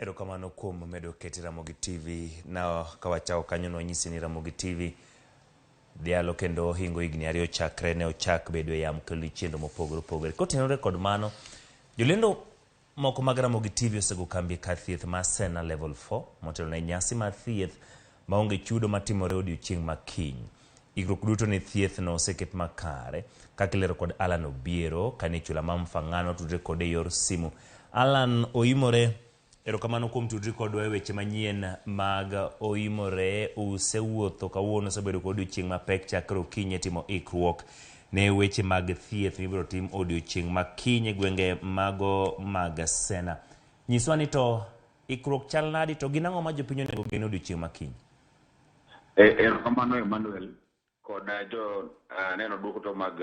Erokamano kuom medo keti Ramogi TV na kawachako kanyo nwanyisi ni Ramogi TV dhialo kendo ohingo higni ariyo chakre ne ochak bedo yamo kelo chendo mopogore opogore. Kotenore kod mano, jolendo moko mag Ramogi TV osego kambi kar thieth mar Sena Level 4 motelo ne nyasi mar thieth maonge chudo matimore odiochieng' makiny. Igruok duto ne thieth no oseket makare kakilero kod Alan Obiero kane chula mamfangano tudre kode yor simu. Alan oimore, erokamano kuom tudri kodwa e weche manyien mag oimore. Usewuotho kawuono osebedo kod odiochieng' mapek chakre okinyi timo ikruok ne weche mag thieth mibiro tim odiochieng' makiny e gwenge mago mag Sena. Nyiswa ni to ikruok chal nadi to ginang'o ma jopiny onego gen odiochieng' makiny? Erokamano Emmanuel kod jo neno duto mag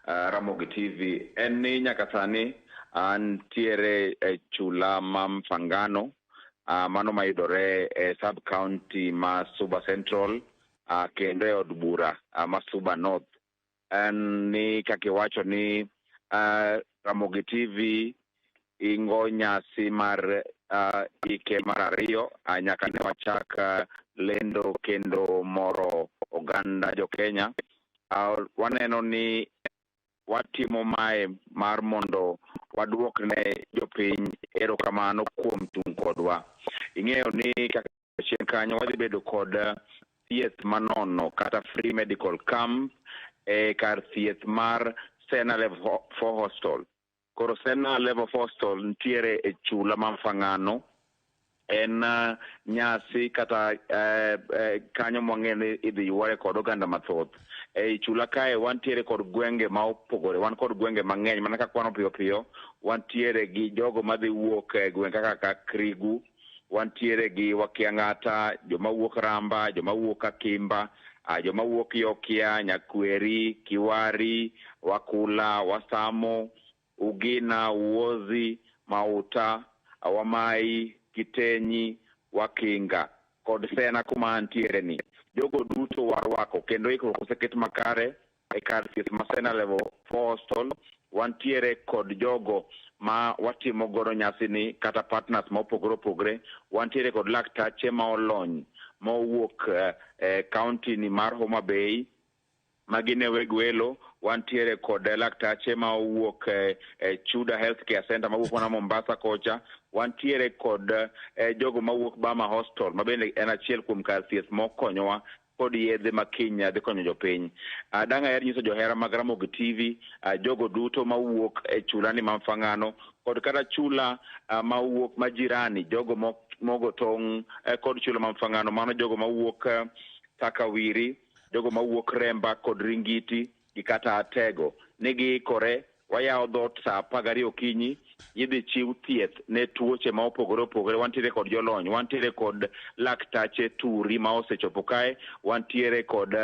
Ramogi TV. En ni nyaka sani antiere chula mamfangano mano mayudore e sub county ma Suba Central kendo e od bura ma Suba North. Ni kakiwacho ni Ramogi TV ingo nyasi mar ike mar ariyo nyaka ne wachak lendo kendo moro oganda jo Kenya. Waneno ni watimo mae mar mondo waduok ne jopiny erokamano kuom chung' kodwa. Ing'eyo ni kaka chien kanyo wadhi bedo kod thieth manono kata free medical camp kar thieth mar Sena Level 4 Hostel. Koro Sena Level 4 Hostel ntiere e chula mamfangano. En nyasi kata kanyo mwang'eni idhi yuare kod oganda mathoth. E chula kae wantiere kod gwenge ma opogore, wan kod gwenge mang'eny mana kaka kwano piyo piyo. Wantiere gi jogo madhi wuok e gwenge kaka Krigu, wantiere gi Wakiang'ata, joma wuok Ramba, joma wuok Akimba, joma wuok Yokia, Nyakweri, Kiwari, Wakula, Wasamo, Ugina, Uozi, Mauta, Wamai, Kitenyi, Wakinga kod Sena kuma antiere ni. Jogo duto warwako kendo ikruok oseket makare e kar thieth ma Sena Level 4 Hostel. Wantiere kod jogo ma watimo godo nyasi ni kata partners ma opogore opogore. Wantiere kod laktache ma olony ma owuok county ni mar Homa Bay magine weg welo. Wantiere kod laktache ma owuok Chuda Healthcare Center ma wuok na Mombasa kocha. Wantiere kod jogo ma wuok Bama Hostel mabende en achiel kuom kar thieth mokonyowa kod yedhe makiny dhi konyo jopiny. Dang' aher nyiso johera mag Ramogi TV jogo duto ma wuok e chula ni mamfangano kod kata chula ma wuok majirani, jogo mogo tong' kod chula mamfangano, mano jogo ma wuok Takawiri, jogo ma wuok Remba kod Ringiti gi kata Atego. Nigi ikore, wayawo dhot sa 12 okinyi, idhi chiw thieth ne tuoche ma opogore opogore. Wantiere kod jolony, wantiere kod laktache turi ma osechopo kae, wantiere kod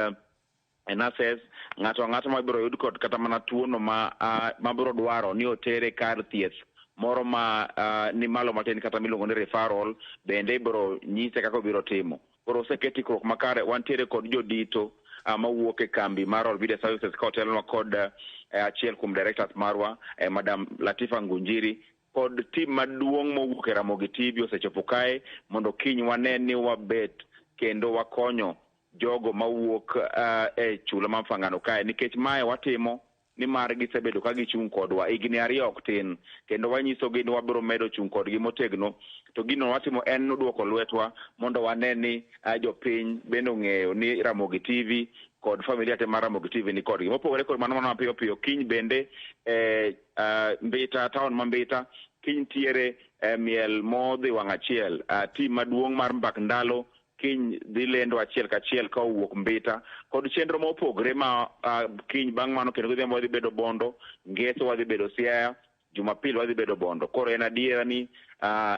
nurses, ng'ato ma biro yud kod kata mana tuono ma biro dwaro ni otere kar thieth moro ma ni malo matin kata miluongo ni referral, bende ibiro nyise kaka biro timo. Koro oseketi ikruok makare. Wantiere kod jodito mawuok e kambi mar Olvide Services kotelnwa kod achiel kuom directors marwa Madam Latifa Ngunjiri kod team maduong' mowuok e Ramogi TV osechopo kae mondo kiny wane ni wabet kendo wakonyo jogo mawuok e chula mamfangano kae, nikech mae watimo ni mar gisebedo ka gichung' kodwa higni ariyo ok tin, kendo wanyisogi ni wabiro medo chung' kodgi motegno. To gino watimo en duoko lwetwa mondo wane ni jopiny bende ong'eyo ni Ramogi TV kod familia te mar Ramogi TV ni kodgi. Mopogore kod mano mapiyo piyo, kiny bende Mbita, town ma Mbita, kiny tiere miel modhi wang' achiel. Team maduong' mar Mbak Ndalo kiny dhi lendo achiel kachiel ka owuok Mbita kod chenro mopogore ma kiny bang' mano kendo godhiambo wadhi bedo Bondo, Ngeso wadhi bedo Siaya, Jumapil wadhi bedo Bondo. Koro en adiera ni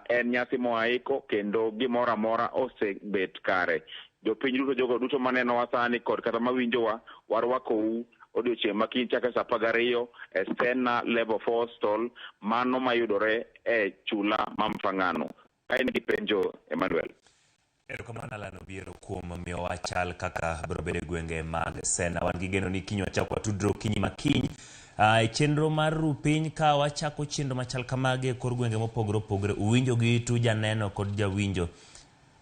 en nyasi moaiko kendo gimoro amora osebet kare. Jopiny duto, jogo duto maneno wasani kod kata mawinjowa, warwakou odiochieng' makiny chakre sa 12 e Sena Level 4 Hostel mano mayudore e chula mamfangano. Kae nigi penjo, Emmanuel? Erokamano Alan Obiero kuom miyowa chal kaka biro bedo e gwenge mag Sena. Wan gi geno ni kiny wachako watudro kinyi makiny. Chenro mar Rupiny ka wachako chenro machal kamage kor gwenge mopogore opogore. Uwinjo gi tu janeno kod jawinjo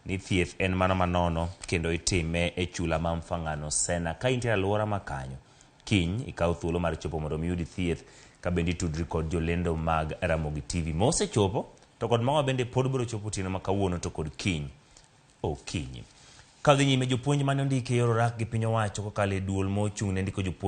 ni thieth en mana manono kendo itime e chula ma Mfangano Sena. Ka intie alwora makanyo, kiny ikaw thuolo mar chopo mondo miyudi thieth ka bendi tudri kod jolendo mag Ramogi TV. Mose chopo to kod mawa bende pod biro chopo tino makawuono to kod kiny. Okinyi. Kadhi nyime jopuonj mane ondike yor orak gi piny owacho kokalo e duol mochung' ne ndiko jopuonj